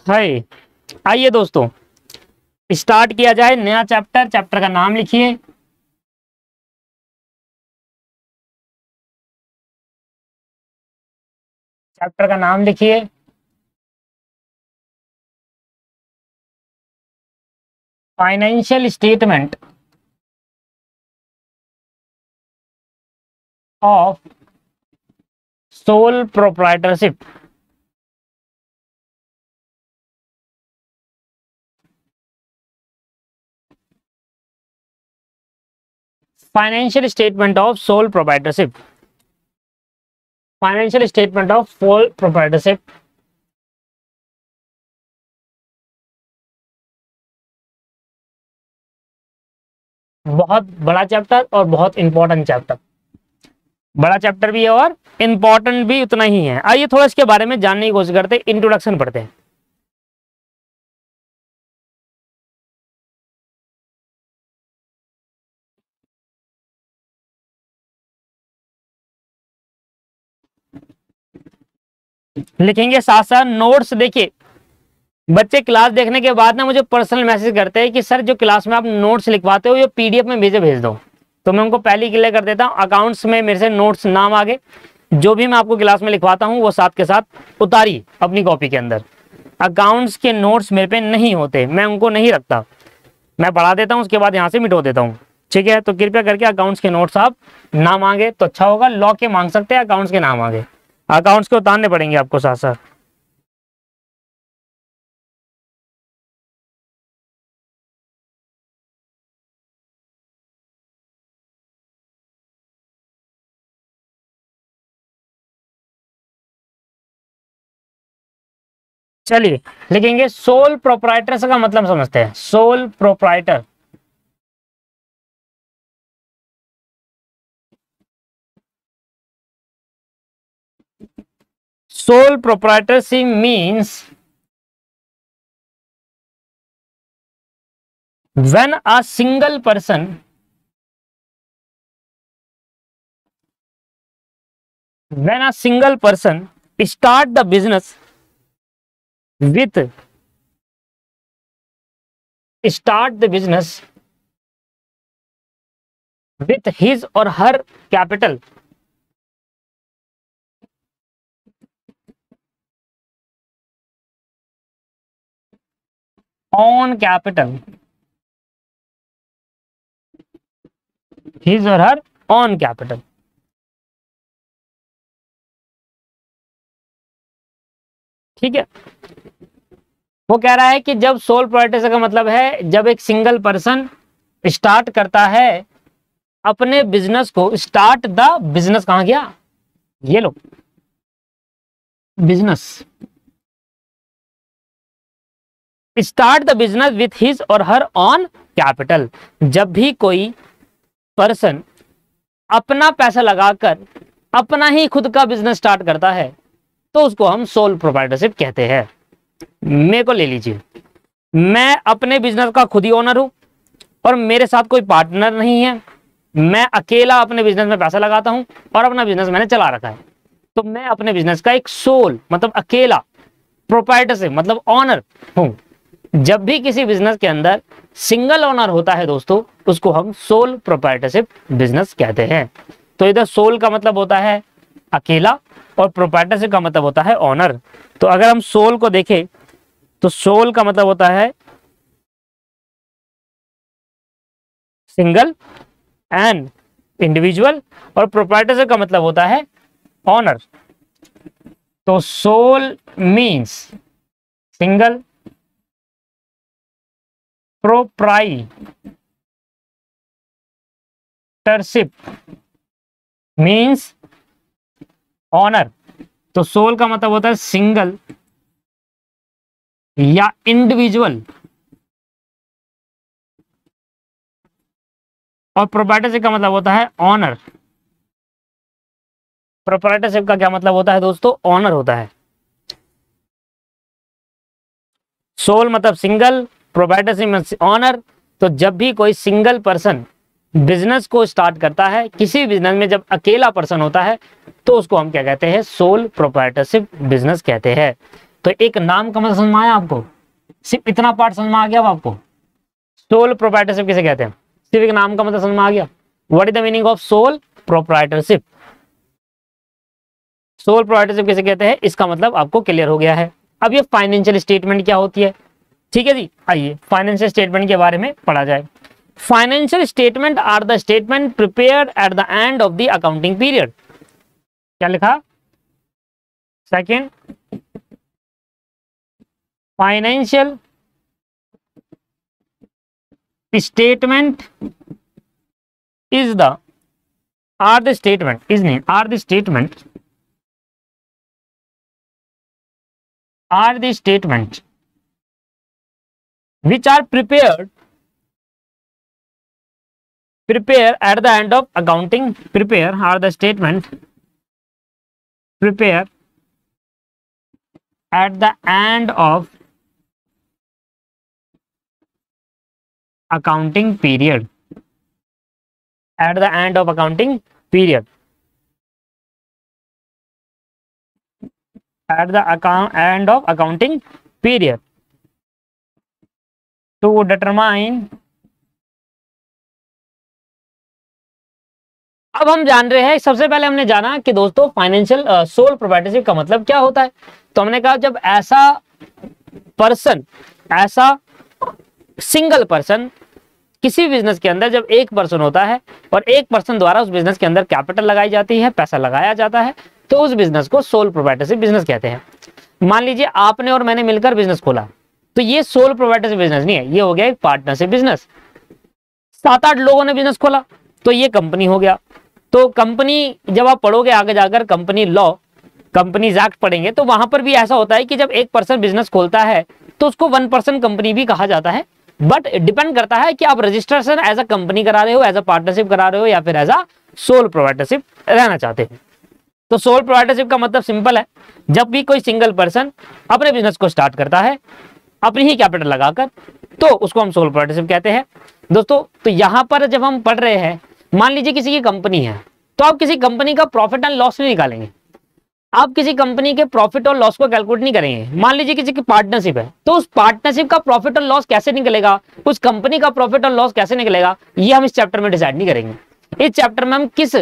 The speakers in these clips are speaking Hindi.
है। आइए दोस्तों स्टार्ट किया जाए नया चैप्टर। चैप्टर का नाम लिखिए। चैप्टर का नाम लिखिए financial statement of sole proprietorship. Financial statement of sole proprietorship. Financial statement of sole proprietorship. बहुत बड़ा चैप्टर और बहुत इंपॉर्टेंट चैप्टर। बड़ा चैप्टर भी है और इंपॉर्टेंट भी उतना ही है। आइए थोड़ा इसके बारे में जानने की कोशिश करते हैं। इंट्रोडक्शन पढ़ते हैं। लिखेंगे साथ साथ नोट्स। देखिए बच्चे क्लास देखने के बाद ना मुझे पर्सनल मैसेज करते हैं कि सर जो क्लास में आप नोट्स लिखवाते हो ये पीडीएफ में भेज दो। तो मैं उनको पहले ही क्लियर कर देता हूँ, अकाउंट्स में मेरे से नोट्स नाम आगे जो भी मैं आपको क्लास में लिखवाता हूँ वो साथ के साथ उतारिए अपनी कॉपी के अंदर। अकाउंट्स के नोट्स मेरे पे नहीं होते, मैं उनको नहीं रखता, मैं पढ़ा देता हूँ उसके बाद यहाँ से मिटो देता हूँ। ठीक है, तो कृपया करके अकाउंट्स के नोट्स आप ना मांगे तो अच्छा होगा। लॉ के मांग सकते हैं, अकाउंट्स के ना मांगे। अकाउंट्स के उतारने पड़ेंगे आपको साथ साथ। चलिए लिखेंगे सोल प्रोप्राइटर का मतलब समझते हैं। Sole proprietor sole proprietorship means when a single person start the business with his or her capital on capital, his or her on capital। ठीक है, वो कह रहा है कि जब सोल प्रोप्राइटरशिप का मतलब है जब एक सिंगल पर्सन स्टार्ट करता है अपने बिजनेस को। स्टार्ट द बिजनेस कहां गया, ये लो business. Start the business with his or her on capital. जब भी कोई पर्सन अपना पैसा लगाकर अपना ही खुद का बिजनेस स्टार्ट करता है तो उसको हम सोल प्रोप्राइटरशिप कहते हैं। मेरे को ले लीजिए, मैं अपने बिजनेस का खुद ही ओनर हूं और मेरे साथ कोई पार्टनर नहीं है। मैं अकेला अपने बिजनेस में पैसा लगाता हूं और अपना बिजनेस मैंने चला रखा है। तो मैं अपने बिजनेस का एक सोल मतलब अकेला, प्रोप्राइटरशिप मतलब ऑनर हूं। जब भी किसी बिजनेस के अंदर सिंगल ओनर होता है दोस्तों उसको हम सोल प्रोप्राइटरशिप बिजनेस कहते हैं। तो इधर सोल का मतलब होता है अकेला और प्रोप्राइटरशिप का मतलब होता है ऑनर। तो अगर हम सोल को देखें तो सोल का मतलब होता है सिंगल एंड इंडिविजुअल और प्रोप्राइटरशिप का मतलब होता है ऑनर। तो sole means single, proprietorship means owner. तो सोल का मतलब होता है सिंगल या इंडिविजुअल और प्रोप्राइटरशिप का मतलब होता है ऑनर। प्रोप्राइटरशिप का क्या मतलब होता है दोस्तों, ऑनर होता है। सोल मतलब सिंगल, प्रोप्राइटरशिप मतलब ऑनर। तो जब भी कोई सिंगल पर्सन बिजनेस को स्टार्ट करता है, किसी बिजनेस में जब अकेला पर्सन होता है तो उसको हम क्या कहते हैं, सोल प्रोप्राइटरशिप बिजनेस कहते हैं। तो एक नाम का मतलब समझ में आया आपको, सिर्फ इतना पार्ट समझ में आ गया अब आपको। सोल प्रोप्राइटरशिप किसे कहते हैं, सिर्फ एक नाम का मतलब समझ में आ गया। What is the meaning of sole proprietorship, sole proprietorship किसे कहते हैं, इसका मतलब आपको क्लियर हो गया है। अब ये फाइनेंशियल स्टेटमेंट क्या होती है, ठीक है जी, आइए फाइनेंशियल स्टेटमेंट के बारे में पढ़ा जाए। Financial statement are the statement prepared at the end of the accounting period. क्या लिखा, second, financial statement is the are the statement is नहीं are the statement which are prepare at the end of accounting, prepare are the statement prepare at the end of accounting period, at the end of accounting period, at the end of accounting period to determine। अब हम जान रहे हैं, सबसे पहले हमने जाना कि दोस्तों फाइनेंशियल सोल प्रोप्राइटरशिप का मतलब क्या होता है। तो हमने कहा जब ऐसा पर्सन, ऐसा सिंगल पर्सन किसी बिजनेस के अंदर जब एक पर्सन होता है और एक पर्सन द्वारा उस बिजनेस के अंदर कैपिटल लगाई जाती है, पैसा लगाया जाता है, तो उस बिजनेस को सोल प्रोप्राइटरशिप बिजनेस कहते हैं। मान लीजिए आपने और मैंने मिलकर बिजनेस खोला, तो ये सोल प्रोप्राइटरशिप बिजनेस नहीं है, ये हो गया एक पार्टनरशिप बिजनेस। 7-8 लोगों ने बिजनेस खोला तो ये कंपनी हो गया। तो कंपनी जब आप पढ़ोगे आगे जाकर कंपनी लॉ, कंपनीज एक्ट पढ़ेंगे, तो वहां पर भी ऐसा होता है कि जब एक पर्सन बिजनेस खोलता है तो उसको 1 पर्सन कंपनी भी कहा जाता है। बट डिपेंड करता है कि आप रजिस्ट्रेशन एज अ कंपनी करा रहे हो, एज अ पार्टनरशिप करा रहे हो, या फिर एज अ सोल प्रोप्राइटरशिप रहना चाहते हो। तो सोल प्रोप्राइटरशिप का मतलब सिंपल है, जब भी कोई सिंगल पर्सन अपने बिजनेस को स्टार्ट करता है अपनी ही कैपिटल लगाकर, तो उसको हम सोल प्रोप्राइटरशिप कहते हैं दोस्तों। तो यहां पर जब हम पढ़ रहे हैं, मान लीजिए किसी की कंपनी है, तो आप किसी कंपनी का प्रॉफिट एंड लॉस नहीं निकालेंगे, आप किसी कंपनी के प्रॉफिट और लॉस को कैलकुलेट नहीं करेंगे। मान लीजिए किसी की पार्टनरशिप है, तो उस पार्टनरशिप का प्रॉफिट और लॉस कैसे निकलेगा, उस कंपनी का प्रॉफिट और लॉस कैसे निकलेगा, ये हम इस चैप्टर में डिसाइड नहीं करेंगे। इस चैप्टर में हम किस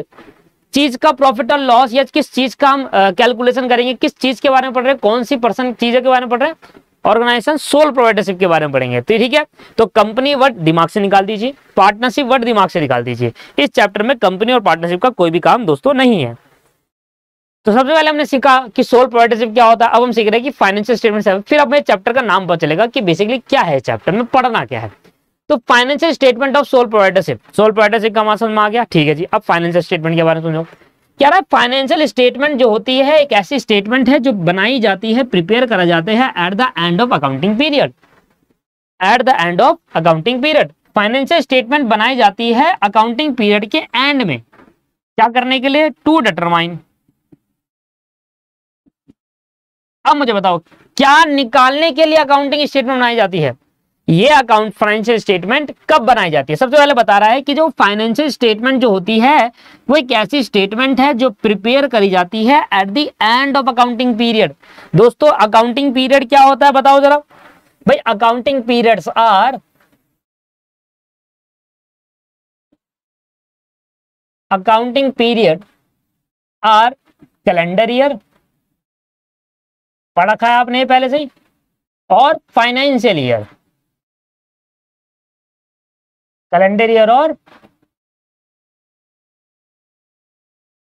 चीज का प्रॉफिट और लॉस या किस चीज का हम कैलकुलेशन करेंगे, किस चीज के बारे में पढ़ रहे हैं, कौन सी पर्सन चीजों के बारे में पढ़ रहे हैं, ऑर्गेनाइजेशन सोल प्रोप्राइटरशिप के बारे में पढ़ेंगे। तो ठीक है, तो कंपनी वर्ड दिमाग से निकाल दीजिए, पार्टनरशिप वर्ड दिमाग से निकाल दीजिए। इस चैप्टर में कंपनी और पार्टनरशिप का कोई भी काम दोस्तों नहीं है। तो सबसे पहले हमने सीखा कि सोल प्रोप्राइटरशिप क्या होता है, अब हम सीख रहे हैं कि फाइनेंशियल स्टेटमेंट। फिर अब चैप्टर का नाम पता चलेगा कि बेसिकली क्या है, चैप्टर में पढ़ना क्या है। तो financial statement of sole proprietorship, sole proprietorship का मतलब में आ गया, ठीक है जी। अब फाइनेंशियल स्टेटमेंट के बारे में सुनो क्या है। फाइनेंशियल स्टेटमेंट जो होती है एक ऐसी स्टेटमेंट है जो बनाई जाती है, प्रिपेयर करा जाते हैं eight the end of accounting period, eight the end of accounting period. Financial statement बनाई जाती है अकाउंटिंग पीरियड के एंड में, क्या करने के लिए, टू डिटरमाइन। अब मुझे बताओ क्या निकालने के लिए अकाउंटिंग स्टेटमेंट बनाई जाती है, ये अकाउंट फाइनेंशियल स्टेटमेंट कब बनाई जाती है। सबसे पहले बता रहा है कि जो फाइनेंशियल स्टेटमेंट जो होती है वो एक ऐसी स्टेटमेंट है जो प्रिपेयर करी जाती है at the end of accounting period. दोस्तों अकाउंटिंग पीरियड क्या होता है बताओ जरा भाई। Accounting periods are, accounting period are calendar year, पढ़ा रखा है आपने पहले से ही, और फाइनेंशियल ईयर, कैलेंडर ईयर और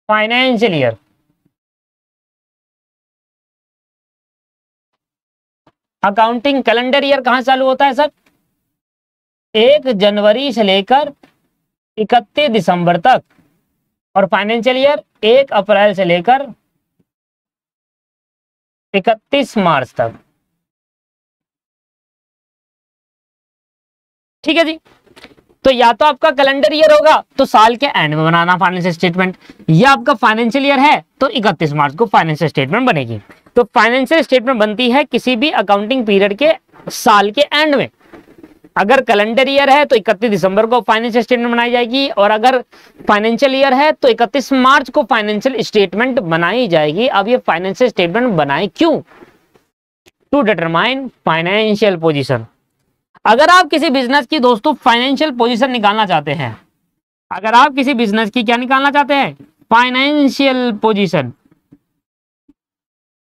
financial year. Accounting calendar year कहां चालू होता है सर, 1 जनवरी से लेकर 31 दिसंबर तक, और फाइनेंशियल ईयर 1 अप्रैल से लेकर 31 मार्च तक। ठीक है जी। तो या तो आपका कैलेंडर ईयर होगा तो साल के एंड में बनाना फाइनेंशियल स्टेटमेंट, या आपका फाइनेंशियल ईयर है तो 31 मार्च को फाइनेंशियल स्टेटमेंट बनेगी। तो फाइनेंशियल स्टेटमेंट बनती है किसी भी अकाउंटिंग पीरियड के साल के एंड में। अगर कैलेंडर ईयर है तो 31 दिसंबर को फाइनेंशियल स्टेटमेंट बनाई जाएगी, और अगर फाइनेंशियल ईयर है तो 31 मार्च को फाइनेंशियल स्टेटमेंट बनाई जाएगी। अब ये फाइनेंशियल स्टेटमेंट बनाए क्यों, टू डिटरमाइन फाइनेंशियल पोजीशन। अगर आप किसी बिजनेस की दोस्तों फाइनेंशियल पोजीशन निकालना चाहते हैं, अगर आप किसी बिजनेस की क्या निकालना चाहते हैं, फाइनेंशियल पोजीशन,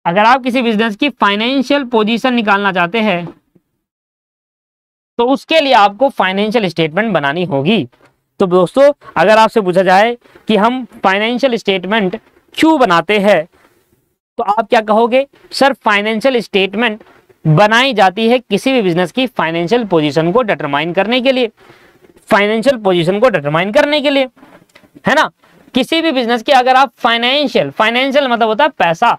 अगर आप किसी बिजनेस की फाइनेंशियल पोजीशन निकालना चाहते हैं तो उसके लिए आपको फाइनेंशियल स्टेटमेंट बनानी होगी। तो दोस्तों अगर आपसे पूछा जाए कि हम फाइनेंशियल स्टेटमेंट क्यों बनाते हैं, तो आप क्या कहोगे, सर फाइनेंशियल स्टेटमेंट बनाई जाती है किसी भी बिजनेस की फाइनेंशियल पोजीशन को डिटरमाइन करने के लिए, फाइनेंशियल पोजीशन को डिटरमाइन करने के लिए, है ना। किसी भी बिजनेस की अगर आप फाइनेंशियल मतलब होता है पैसा,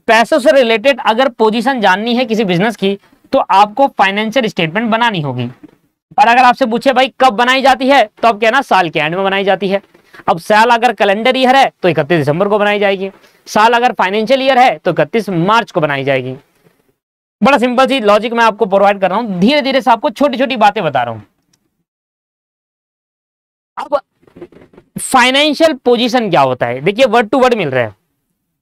पैसों से रिलेटेड अगर पोजीशन जाननी है किसी बिजनेस की तो आपको फाइनेंशियल स्टेटमेंट बनानी होगी। और अगर आपसे पूछे भाई कब बनाई जाती है, तो आप कहना साल के एंड में बनाई जाती है। अब साल अगर कैलेंडर ईयर है तो 31 दिसंबर को बनाई जाएगी, साल अगर फाइनेंशियल ईयर है तो 31 मार्च को बनाई जाएगी। बड़ा सिंपल सी लॉजिक मैं आपको प्रोवाइड कर रहा हूं, धीरे धीरे से आपको छोटी छोटी बातें बता रहा हूं। अब फाइनेंशियल पोजीशन क्या होता है, देखिए वर्ड टू वर्ड मिल रहा है।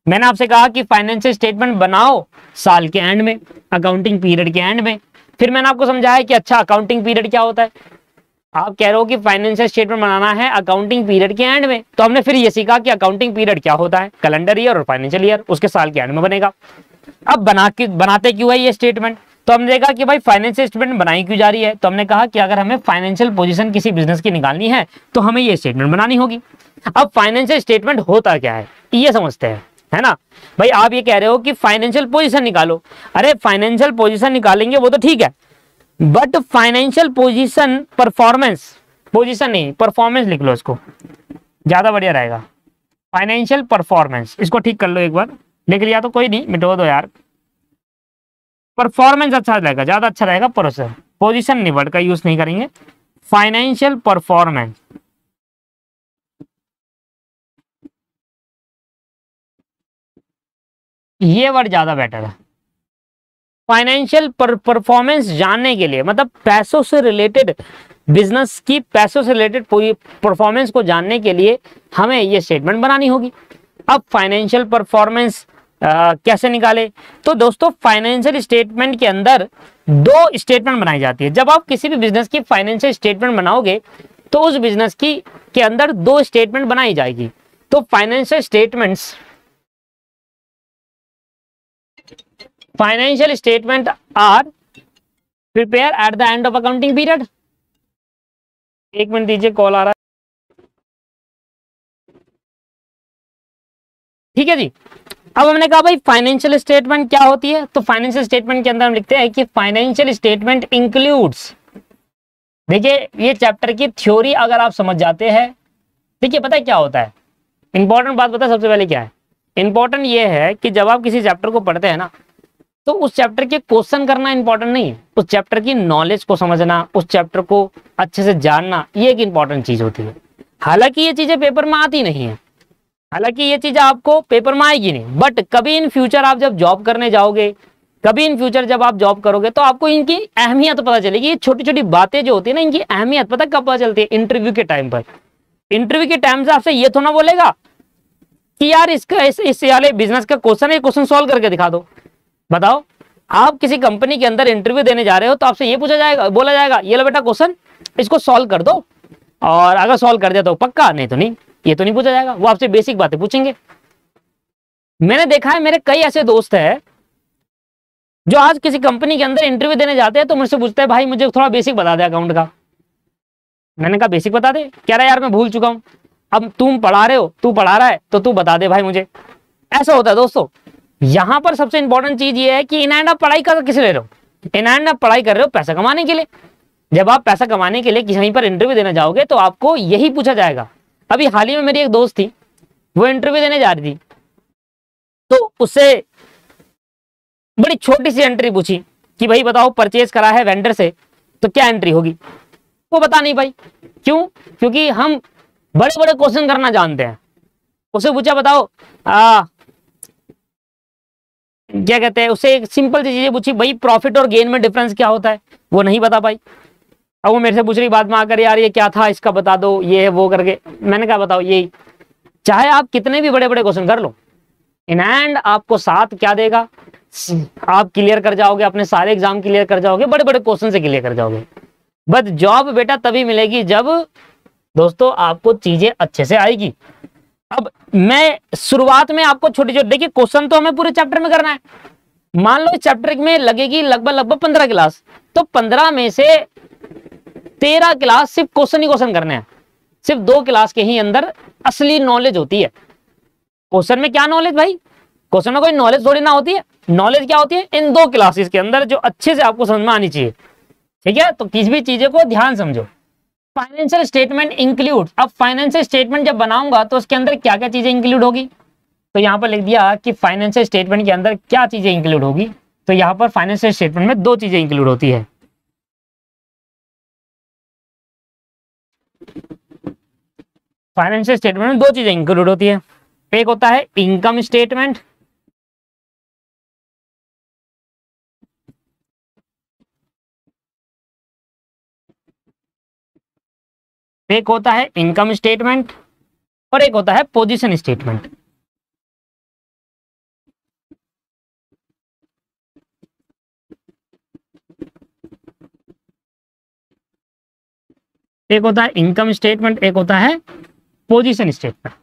मैंने आपसे कहा कि फाइनेंशियल स्टेटमेंट बनाओ साल के एंड में, अकाउंटिंग पीरियड के एंड में। फिर मैंने आपको समझाया कि अच्छा अकाउंटिंग पीरियड क्या होता है, आप कह रहे हो कि फाइनेंशियल स्टेटमेंट बनाना है अकाउंटिंग पीरियड के एंड में, तो हमने फिर ये सीखा कि अकाउंटिंग पीरियड क्या होता है, कैलेंडर ईयर और फाइनेंशियल ईयर, उसके साल के एंड में बनेगा। अब बनाते क्यों है ये स्टेटमेंट, तो हमने देखा कि भाई फाइनेंशियल स्टेटमेंट बनाई क्यों जा रही है, तो हमने कहा कि अगर हमें फाइनेंशियल पोजीशन किसी बिजनेस की निकालनी है तो हमें ये स्टेटमेंट बनानी होगी। अब फाइनेंशियल स्टेटमेंट होता क्या है ये समझते हैं, है ना। भाई आप ये कह रहे हो कि फाइनेंशियल पोजीशन निकालो, अरे फाइनेंशियल पोजीशन निकालेंगे वो तो ठीक है, but financial position performance, position नहीं परफॉर्मेंस लिख लो, इसको ज्यादा बढ़िया रहेगा। फाइनेंशियल परफॉर्मेंस, इसको ठीक कर लो, एक बार लिख लिया तो कोई नहीं, मिटो दो यार। परफॉर्मेंस अच्छा रहेगा, ज्यादा अच्छा रहेगा, प्रोसेस पोजीशन नहीं, वर्ड का यूज नहीं करेंगे। फाइनेंशियल परफॉर्मेंस, ये वर्ड ज्यादा बेटर है। फाइनेंशियल परफॉर्मेंस जानने के लिए मतलब पैसों से रिलेटेड, बिजनेस की पैसों से रिलेटेड परफॉर्मेंस को जानने के लिए हमें ये स्टेटमेंट बनानी होगी। अब फाइनेंशियल परफॉर्मेंस कैसे निकाले, तो दोस्तों फाइनेंशियल स्टेटमेंट के अंदर दो स्टेटमेंट बनाई जाती है। जब आप किसी भी बिजनेस की फाइनेंशियल स्टेटमेंट बनाओगे तो उस बिजनेस की के अंदर दो स्टेटमेंट बनाई जाएगी। तो financial statement are prepare at the end of accounting period. एक मिनट दीजिए, कॉल आ रहा है, ठीक है जी। अब हमने कहा भाई फाइनेंशियल स्टेटमेंट क्या होती है, तो फाइनेंशियल स्टेटमेंट के अंदर हम लिखते हैं कि फाइनेंशियल स्टेटमेंट इंक्लूड्स, देखिए ये चैप्टर की थ्योरी अगर आप समझ जाते हैं, देखिए पता है क्या होता है, इंपॉर्टेंट बात पता है सबसे पहले क्या है, इंपॉर्टेंट ये है कि जब आप किसी चैप्टर को पढ़ते हैं ना, तो उस चैप्टर के क्वेश्चन करना इंपॉर्टेंट नहीं है, उस चैप्टर की नॉलेज को समझना, उस चैप्टर को अच्छे से जानना, ये एक इंपॉर्टेंट चीज होती है। हालांकि ये चीजें पेपर में आती नहीं है, हालांकि ये चीज आपको पेपर में आएगी नहीं, बट कभी इन फ्यूचर आप जब जॉब करने जाओगे, कभी इन फ्यूचर जब आप जॉब करोगे तो आपको इनकी अहमियत पता चलेगी। ये छोटी छोटी बातें जो होती है ना, इनकी अहमियत पता कब पता चलती है, इंटरव्यू के टाइम पर। इंटरव्यू के टाइम से आपसे ये थोड़ा बोलेगा कि यार इसका इस वाले बिजनेस का क्वेश्चन है, क्वेश्चन सॉल्व करके दिखा दो। बताओ आप किसी कंपनी के अंदर इंटरव्यू देने जा रहे हो तो आपसे ये पूछा जाएगा, बोला जाएगा ये लो बेटा क्वेश्चन, इसको सॉल्व कर दो, और अगर सॉल्व कर दिया तो पक्का, नहीं तो नहीं, ये तो नहीं पूछा जाएगा। वो आपसे बेसिक बातें पूछेंगे। मैंने देखा है, मेरे कई ऐसे दोस्त हैं जो आज किसी कंपनी के अंदर इंटरव्यू देने जाते हैं तो मुझसे पूछते हैं भाई मुझे थोड़ा बेसिक बता दे अकाउंट का। मैंने कहा बेसिक बता दे, कह रहा है यार मैं भूल चुका हूं। अब तुम पढ़ा रहे हो, तू पढ़ा रहा है तो तू बता दे भाई मुझे। ऐसा होता है दोस्तों। यहां पर सबसे इंपॉर्टेंट चीज ये है कि इन एंड आप पढ़ाई कर किस ले रहे हो, इन एंड आप पढ़ाई कर रहे हो पैसा कमाने के लिए। जब आप पैसा कमाने के लिए कहीं पर इंटरव्यू देने जाओगे तो आपको यही पूछा जाएगा। अभी हाल ही में मेरी एक दोस्त थी, वो इंटरव्यू देने जा रही थी, तो उससे बड़ी छोटी सी एंट्री पूछी कि भाई बताओ परचेज करा है वेंडर से तो क्या एंट्री होगी। वो बता नहीं पाई, क्यों? क्योंकि हम बड़े बड़े क्वेश्चन करना जानते हैं। उसे पूछा बताओ क्या कहते हैं, उससे एक सिंपल सी चीजें पूछी, भाई प्रॉफिट और गेन में डिफरेंस क्या होता है, वो नहीं बता पाई। अब वो मेरे से पूछ रही बाद में आकर यार ये क्या था, इसका बता दो, ये है वो करके। मैंने कहा बताओ यही। चाहे आप कितने भी बड़े बड़े क्वेश्चन कर लो, इन एंड आपको साथ क्या देगा, आप क्लियर कर जाओगे, अपने सारे एग्जाम क्लियर कर जाओगे, बड़े बड़े क्वेश्चन से क्लियर कर जाओगे। बट जॉब बेटा तभी मिलेगी जब दोस्तों आपको चीजें अच्छे से आएगी। अब मैं शुरुआत में आपको छोटी छोटी, देखिए क्वेश्चन तो हमें पूरे चैप्टर में करना है। मान लो इस चैप्टर में लगेगी लगभग 15 क्लास, तो 15 में से 13 क्लास सिर्फ क्वेश्चन ही क्वेश्चन करने हैं। सिर्फ 2 क्लास के ही अंदर असली नॉलेज होती है। क्वेश्चन में क्या नॉलेज भाई, क्वेश्चन में कोई नॉलेज थोड़ी ना होती है। नॉलेज क्या होती है, इन 2 क्लासेस के अंदर जो अच्छे से आपको समझ में आनी चाहिए। ठीक है, तो किसी भी चीजें को ध्यान समझो। फाइनेंशियल स्टेटमेंट इंक्लूड, अब फाइनेंशियल स्टेटमेंट जब बनाऊंगा तो उसके अंदर क्या क्या चीजें इंक्लूड होगी, तो यहां पर लिख दिया कि फाइनेंशियल स्टेटमेंट के अंदर क्या चीजें इंक्लूड होगी। तो यहां पर फाइनेंशियल स्टेटमेंट में 2 चीजें इंक्लूड होती है। फाइनेंशियल स्टेटमेंट में 2 चीजें इंक्लूड होती है, एक होता है इनकम स्टेटमेंट, एक होता है इनकम स्टेटमेंट और एक होता है पोजीशन स्टेटमेंट। एक होता है इनकम स्टेटमेंट, एक होता है पोजीशन स्टेटमेंट।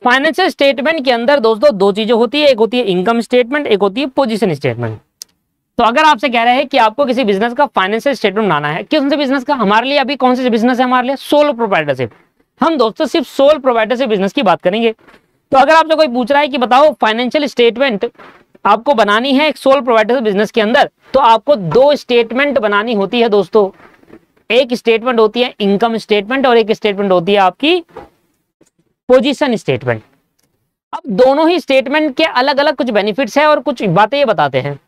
फाइनेंशियल स्टेटमेंट के अंदर दोस्तों 2 चीजें होती है, एक होती है इनकम स्टेटमेंट, एक होती है पोजीशन स्टेटमेंट। तो अगर आपसे कह रहे हैं कि आपको किसी बिजनेस का फाइनेंशियल स्टेटमेंट बनाना है, किस से बिजनेस का, हमारे लिए अभी कौन से बिजनेस है, हमारे लिए सोलो प्रोप्राइटरशिप। हम दोस्तों सिर्फ सोल प्रोप्राइटरशिप बिजनेस की बात करेंगे। तो अगर आपसे कोई पूछ रहा है कि बताओ फाइनेंशियल स्टेटमेंट आपको बनानी है एक सोल प्रोप्राइटरशिप बिजनेस के अंदर, तो आपको 2 स्टेटमेंट बनानी होती है दोस्तों। एक स्टेटमेंट होती है इनकम स्टेटमेंट और एक स्टेटमेंट होती है आपकी पोजीशन स्टेटमेंट। अब दोनों ही स्टेटमेंट के अलग अलग कुछ बेनिफिट्स है और कुछ बातें ये बताते हैं।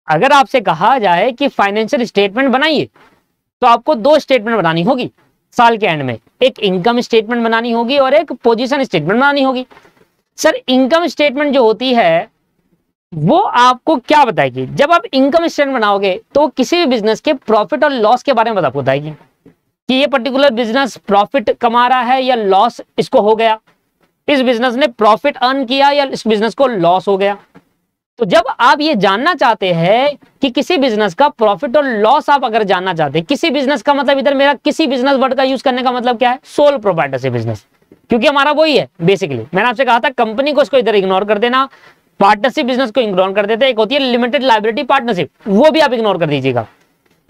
अगर आपसे कहा जाए कि फाइनेंशियल स्टेटमेंट बनाइए, तो आपको 2 स्टेटमेंट बनानी होगी साल के एंड में, एक इनकम स्टेटमेंट बनानी होगी और एक पोजीशन स्टेटमेंट बनानी होगी। सर इनकम स्टेटमेंट जो होती है वो आपको क्या बताएगी, जब आप इनकम स्टेटमेंट बनाओगे तो किसी भी बिजनेस के प्रॉफिट और लॉस के बारे में आपको बताएगी कि ये पर्टिकुलर बिजनेस प्रॉफिट कमा रहा है या लॉस इसको हो गया, इस बिजनेस ने प्रॉफिट अर्न किया या इस बिजनेस को लॉस हो गया। तो जब आप ये जानना चाहते हैं कि किसी बिजनेस का प्रॉफिट और लॉस आप अगर जानना चाहते हैं, किसी बिजनेस का मतलब इधर मेरा किसी बिजनेस वर्ड का यूज करने का मतलब क्या है, सोल प्रोप्राइटरशिप बिजनेस, क्योंकि हमारा वही है बेसिकली। मैंने आपसे कहा था कंपनी को इसको इधर इग्नोर कर देना, पार्टनरशिप बिजनेस को इग्नोर कर देते हैं। एक होती है लिमिटेड लायबिलिटी पार्टनरशिप, वो भी आप इग्नोर कर दीजिएगा।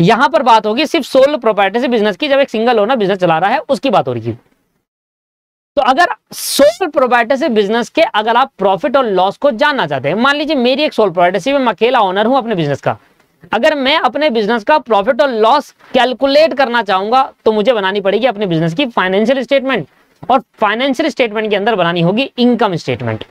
यहां पर बात होगी सिर्फ सोल प्रोप्राइटरशिप बिजनेस की, जब एक सिंगल ओनर बिजनेस चला रहा है उसकी बात हो रही है। तो अगर सोल प्रोप्राइटरशिप बिजनेस के अगर आप प्रॉफिट और लॉस को जानना चाहते हैं, मान लीजिए मेरी एक सोल प्रोप्राइटरशिप है, मैं अकेला ओनर हूं अपने बिजनेस का, अगर मैं अपने बिजनेस का प्रॉफिट और लॉस कैलकुलेट करना चाहूंगा तो मुझे बनानी पड़ेगी अपने बिजनेस की फाइनेंशियल स्टेटमेंट, और फाइनेंशियल स्टेटमेंट के अंदर बनानी होगी इनकम स्टेटमेंट।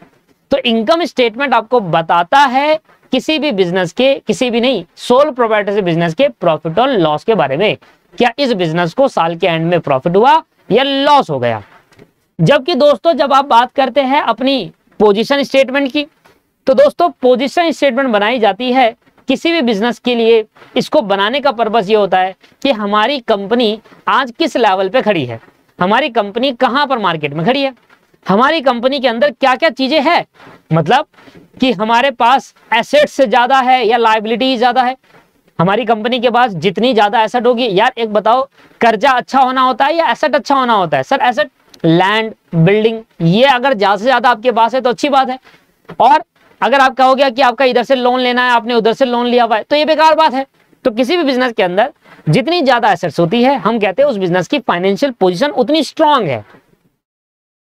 तो इनकम स्टेटमेंट आपको बताता है किसी भी बिजनेस के, किसी भी नहीं, सोल प्रोप्राइटरशिप बिजनेस के प्रॉफिट और लॉस के बारे में, क्या इस बिजनेस को साल के एंड में प्रॉफिट हुआ या लॉस हो गया। जबकि दोस्तों जब आप बात करते हैं अपनी पोजीशन स्टेटमेंट की, तो दोस्तों पोजीशन स्टेटमेंट बनाई जाती है किसी भी बिजनेस के लिए। इसको बनाने का पर्पस ये होता है कि हमारी कंपनी आज किस लेवल पे खड़ी है, हमारी कंपनी कहां पर मार्केट में खड़ी है, हमारी कंपनी के अंदर क्या क्या चीजें हैं, मतलब कि हमारे पास एसेट से ज्यादा है या लायबिलिटी ज्यादा है। हमारी कंपनी के पास जितनी ज्यादा एसेट होगी, यार एक बताओ, कर्जा अच्छा होना होता है या एसेट अच्छा होना होता है। सर एसेट, लैंड, बिल्डिंग, ये अगर ज्यादा से ज्यादा आपके पास है तो अच्छी बात है। और अगर आप कहोगे कि आपका इधर से लोन लेना है, आपने उधर से लोन लिया हुआ है, तो ये बेकार बात है। तो किसी भी बिजनेस के अंदर जितनी ज्यादा एसेट्स होती है, हम कहते हैं उस बिजनेस की फाइनेंशियल पोजीशन उतनी स्ट्रांग है।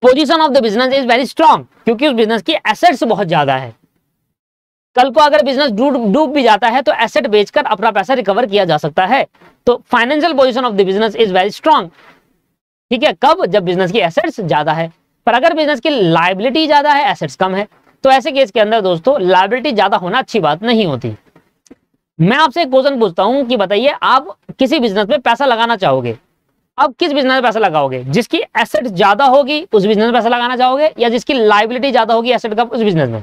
Position of the business is very strong, क्योंकि उस बिजनेस की एसेट्स बहुत ज्यादा है। कल को अगर बिजनेस डूब भी जाता है तो एसेट बेचकर अपना पैसा रिकवर किया जा सकता है। तो financial position of the business is very strong. ठीक है, कब, जब बिजनेस की एसेट्स ज्यादा है। पर अगर बिजनेस की लायबिलिटी ज्यादा है, एसेट्स कम है, तो ऐसे केस के अंदर दोस्तों लायबिलिटी ज्यादा होना अच्छी बात नहीं होती। मैं आपसे एक क्वेश्चन पूछता हूं कि बताइए, आप किसी बिजनेस में पैसा लगाना चाहोगे, अब किस बिजनेस में पैसा लगाओगे, जिसकी एसेट ज्यादा होगी उस बिजनेस में पैसा लगाना चाहोगे, या जिसकी लायबिलिटी ज्यादा होगी एसेट का उस बिजनेस में।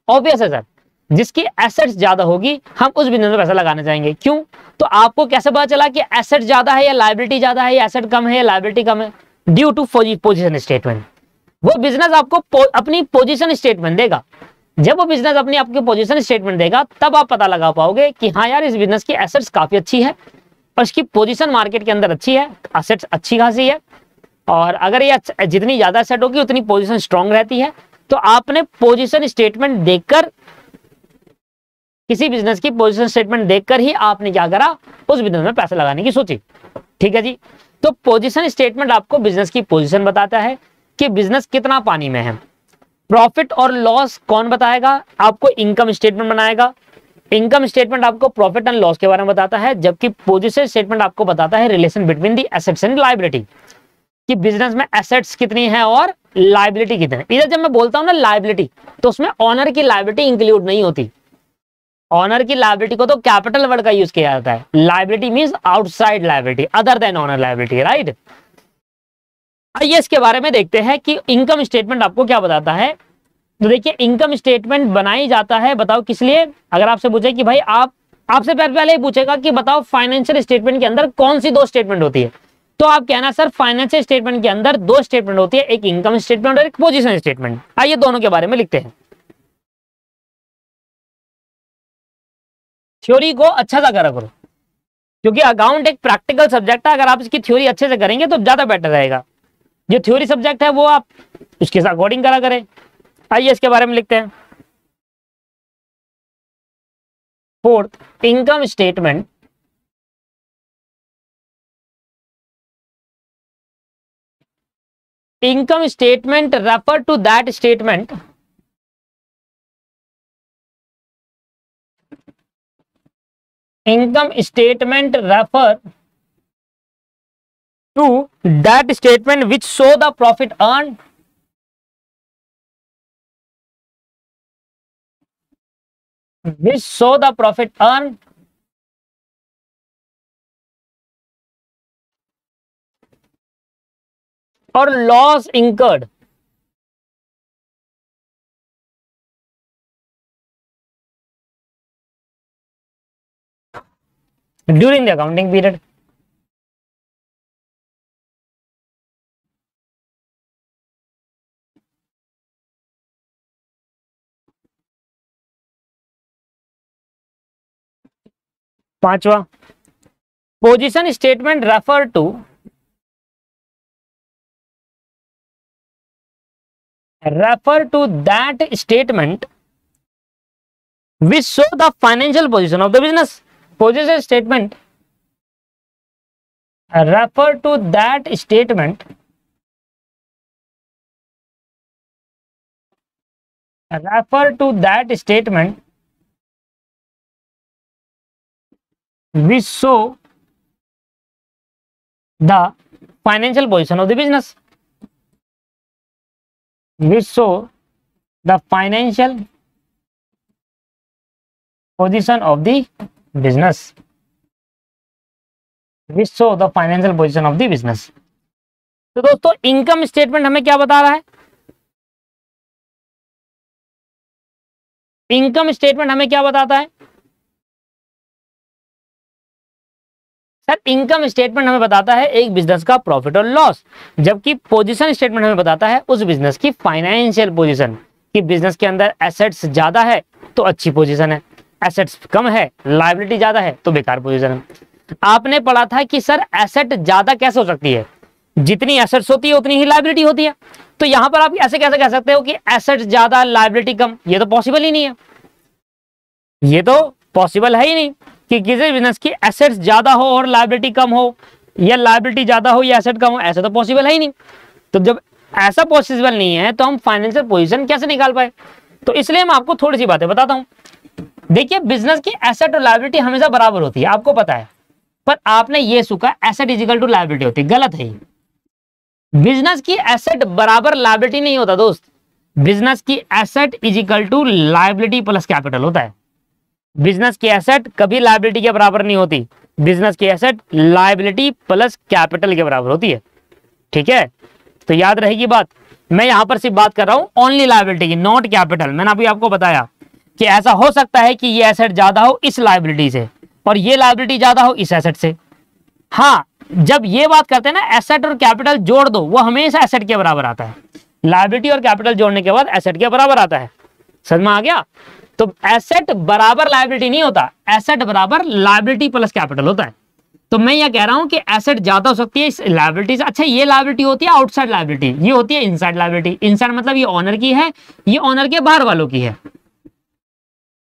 ऑब्वियस है सर, जिसकी एसेट्स ज्यादा होगी हम उस बिजनेस में पैसा लगाना चाहेंगे। क्यों? तो आपको कैसे पता चला कि एसेट ज्यादा है या लायबिलिटी ज्यादा है, या एसेट कम है या लायबिलिटी कम है? Due to position statement. वो बिजनेस आपको अपनी पोजीशन स्टेटमेंट देगा। जब वो बिजनेस अपनी आपकी पोजीशन स्टेटमेंट देगा तब आप पता लगा पाओगे कि हाँ यार इस बिजनेस की एसेट्स काफी अच्छी है और इसकी पोजीशन मार्केट के अंदर अच्छी है, एसेट्स अच्छी खासी है, और अगर ये जितनी ज्यादा एसेट होगी उतनी पोजीशन स्ट्रांग रहती है। तो आपने पोजीशन स्टेटमेंट देखकर, किसी बिजनेस की पोजीशन स्टेटमेंट देखकर ही आपने क्या करा, उस बिजनेस में पैसा लगाने की सोची। ठीक है जी। तो पोजीशन स्टेटमेंट आपको बिजनेस की पोजीशन बताता है कि बिजनेस कितना पानी में है। प्रॉफिट और लॉस कौन बताएगा, आपको इनकम स्टेटमेंट बनाएगा। इनकम स्टेटमेंट आपको प्रॉफिट एंड लॉस के बारे में बताता है, जबकि पोजीशन स्टेटमेंट आपको बताता है relation between the assets and liability, कि बिजनेस में एसेट्स कितनी है और लायबिलिटी कितनी है। इधर जब मैं बोलता हूं ना लायबिलिटी, तो उसमें ऑनर की लायबिलिटी इंक्लूड नहीं होती। ऑनर की लायबिलिटी को तो कैपिटल वर्ड का यूज किया जाता है। Liability means outside liability, other than owner liability, right. आइए इसके बारे में देखते हैं कि इनकम स्टेटमेंट आपको क्या बताता है। तो देखिए इनकम स्टेटमेंट बनाई जाता है, बताओ किस लिए। अगर आपसे पूछे कि भाई आपसे पहले ही पूछेगा कि बताओ फाइनेंशियल स्टेटमेंट के अंदर कौन सी दो स्टेटमेंट होती है, तो आप कहना सर फाइनेंशियल स्टेटमेंट के अंदर दो स्टेटमेंट होती है, एक इनकम स्टेटमेंट और एक पोजीशन स्टेटमेंट। आइए दोनों के बारे में लिखते हैं। थ्योरी को अच्छा सा करा करो, क्योंकि अकाउंट एक प्रैक्टिकल सब्जेक्ट है। अगर आप इसकी थ्योरी अच्छे से करेंगे तो ज्यादा बेटर रहेगा। जो थ्योरी सब्जेक्ट है वो आप उसके अकॉर्डिंग करा करें। आइए इसके बारे में लिखते हैं। Fourth, income statement refer to that statement income statement refer to that statement which show the profit earn or loss incurred during the accounting period. पांचवा, position statement refer to that statement which show the financial position of the business. Position statement refer to that statement which show the financial position of the business, which show the financial position of the business, which show the financial position of the business। तो दोस्तों इनकम स्टेटमेंट हमें क्या बता रहा है, इनकम स्टेटमेंट हमें क्या बताता है सर। इनकम स्टेटमेंट हमें बताता है एक बिजनेस का प्रॉफिट और लॉस, जबकि पोजीशन स्टेटमेंट हमें बताता है उस बिजनेस की फाइनेंशियल पोजीशन, कि बिजनेस के अंदर एसेट्स ज्यादा है तो अच्छी पोजीशन है, एसेट्स कम है, लायबिलिटी ज्यादा है तो बेकार पोजीशन है। आपने पढ़ा था कि सर एसेट ज्यादा कैसे हो सकती है, जितनी एसेट्स होती है उतनी ही लायबिलिटी होती है। तो यहां पर आप ऐसे कैसे कह सकते हो कि एसेट ज्यादा लायबिलिटी कम, ये तो पॉसिबल ही नहीं है। ये तो पॉसिबल है ही नहीं कि किसी बिजनेस की एसेट्स ज्यादा हो और लायबिलिटी कम हो, या लायबिलिटी ज्यादा हो या एसेट कम हो, ऐसा तो पॉसिबल है ही नहीं। तो जब ऐसा पॉसिबल नहीं है तो हम फाइनेंशियल पोजीशन कैसे निकाल पाए। तो इसलिए मैं आपको थोड़ी सी बातें बताता हूं। देखिए बिजनेस की एसेट और लायबिलिटी हमेशा बराबर होती है, आपको पता है, पर आपने ये सुखा एसेट इजिकल टू लायबिलिटी होती है, गलत है। बिजनेस की एसेट बराबर लायबिलिटी नहीं होता दोस्त, बिजनेस की asset is equal to liability plus capital होता है। बिजनेस की एसेट कभी लायबिलिटी के बराबर नहीं होती, बिजनेस की एसेट लायबिलिटी प्लस कैपिटल के बराबर होती है। ठीक है, तो याद रहेगी बात। मैं यहां पर सिर्फ बात कर रहा हूं ओनली लायबिलिटी की, नॉट कैपिटल। मैंने अभी आपको बताया कि ऐसा हो सकता है कि ये एसेट ज्यादा हो इस लायबिलिटी से और ये लायबिलिटी ज्यादा हो इस एसेट से। हाँ, जब ये बात करते हैं ना एसेट और कैपिटल जोड़ दो, वो हमेशा एसेट के बराबर आता है। लायबिलिटी और कैपिटल जोड़ने के बाद एसेट के बराबर आता है। समझ में आ गया? तो एसेट बराबर लायबिलिटी नहीं होता, एसेट बराबर लायबिलिटी प्लस कैपिटल होता है। तो मैं ये कह रहा हूं कि एसेट ज्यादा हो सकती है इस लायबिलिटी से। अच्छा, ये लायबिलिटी होती है आउटसाइड लायबिलिटी, ये होती है इनसाइड लायबिलिटी। इनसाइड मतलब ये ओनर की है, ये ओनर के बाहर वालों की है।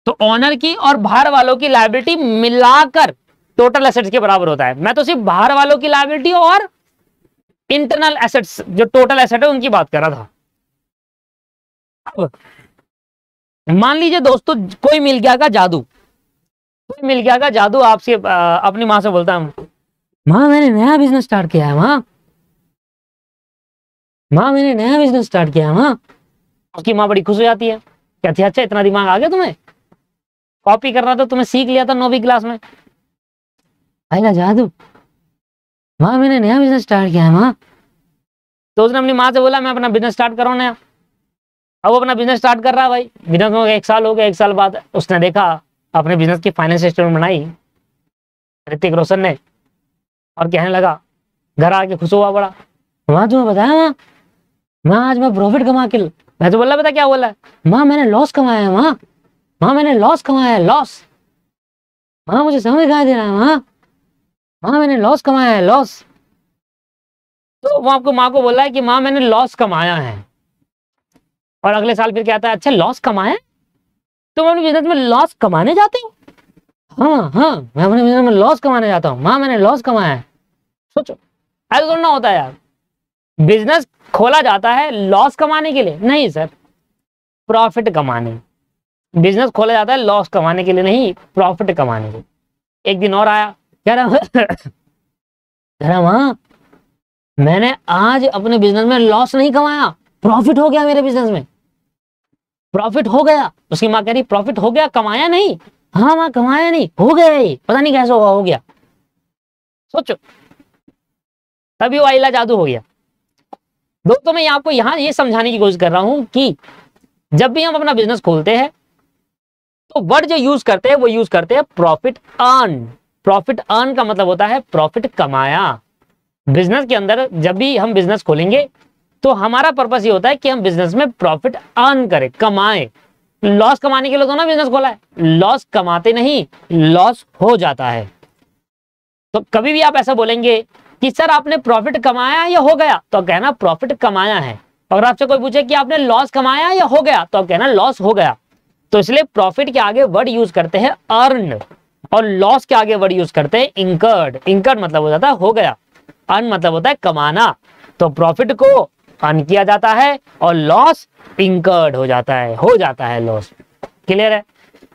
तो ओनर की और बाहर वालों की लायबिलिटी मिलाकर टोटल एसेट्स के बराबर होता है। मैं तो सिर्फ बाहर वालों की लायबिलिटी और इंटरनल एसेट्स जो टोटल एसेट है उनकी बात कर रहा था। अब मान लीजिए दोस्तों कोई मिल गया का जादू, कोई मिल गया का जादू आपसे अपनी माँ से बोलता है, माँ मैंने नया बिजनेस स्टार्ट किया है, माँ मैंने नया बिजनेस स्टार्ट किया है माँ। उसकी माँ बड़ी खुश हो जाती है, कहती है अच्छा इतना दिमाग आ गया तुम्हें, कॉपी कर रहा था तुम्हें सीख लिया था 9वीं क्लास में, आएगा जादू, माँ मैंने नया बिजनेस स्टार्ट किया है माँ। तो उसने अपनी माँ से बोला मैं अपना बिजनेस स्टार्ट करूँ नया। अब वो अपना बिजनेस स्टार्ट कर रहा है, भाई बिजनेस में 1 साल हो गया। 1 साल बाद उसने देखा अपने बिजनेस की फाइनेंशियल स्टेटमेंट बनाई ऋतिक रोशन ने, और कहने लगा, घर आके खुश हुआ बड़ा, माँ तुम्हें बताया माँ आज मैं प्रॉफिट कमा के, मैं तो बोला पता क्या बोला, माँ मैंने लॉस कमाया है माँ मैंने लॉस कमाया है, लॉस, माँ मुझे समझ दिखाई दे रहा है माँ मैंने लॉस कमाया है, लॉस। तो वो आपको माँ को बोला है कि माँ मैंने लॉस कमाया है। और अगले साल फिर कहता है अच्छा लॉस कमाया, तुम अपने बिजनेस में लॉस कमाने जाते हो? हाँ मैं अपने बिजनेस में लॉस कमाने जाता हूँ माँ, मैंने लॉस कमाया है। सोचो, ऐसा तो ना होता है यार। बिजनेस खोला जाता है लॉस कमाने के लिए? नहीं सर, प्रॉफिट कमाने। बिजनेस खोला जाता है लॉस कमाने के लिए नहीं, प्रॉफिट कमाने के लिए। एक दिन और आया, कह रहा माँ मैंने आज अपने बिजनेस में लॉस नहीं कमाया, प्रॉफिट हो गया मेरे बिजनेस में, प्रॉफिट हो गया। उसकी माँ कह रही प्रॉफिट हो गया, कमाया नहीं? हाँ माँ कमाया नहीं, हो गया ही, पता नहीं कैसे हुआ, हो गया। सोचो, तभी वो आइला जादू हो गया। दोस्तों मैं आपको यहाँ ये समझाने की कोशिश कर रहा हूं कि जब भी हम अपना बिजनेस खोलते हैं तो वर्ड जो यूज करते हैं वो यूज करते हैं प्रॉफिट अर्न। प्रॉफिट अर्न का मतलब होता है प्रॉफिट कमाया। बिजनेस के अंदर जब भी हम बिजनेस खोलेंगे तो हमारा पर्पस ये होता है कि हम बिजनेस में प्रॉफिट अर्न करें, कमाएं। लॉस कमाने के लिए तो ना बिजनेस खोला है, लॉस कमाते नहीं, लॉस हो जाता है। तो कभी भी आप ऐसा बोलेंगे कि सर आपने प्रॉफिट कमाया या हो गया, तो कहना प्रॉफिट कमाया है। अगर आपसे कोई पूछे कि आपने लॉस कमाया या हो गया, तो कहना लॉस हो गया। तो इसलिए प्रॉफिट के आगे वर्ड यूज करते हैं अर्न, और लॉस के आगे वर्ड यूज करते हैं इंकर्ड। इंकर्ड मतलब हो जाता है हो गया, अर्न मतलब होता है कमाना। तो प्रॉफिट को अर्न किया जाता है और लॉस इंकर्ड हो जाता है लॉस। क्लियर है?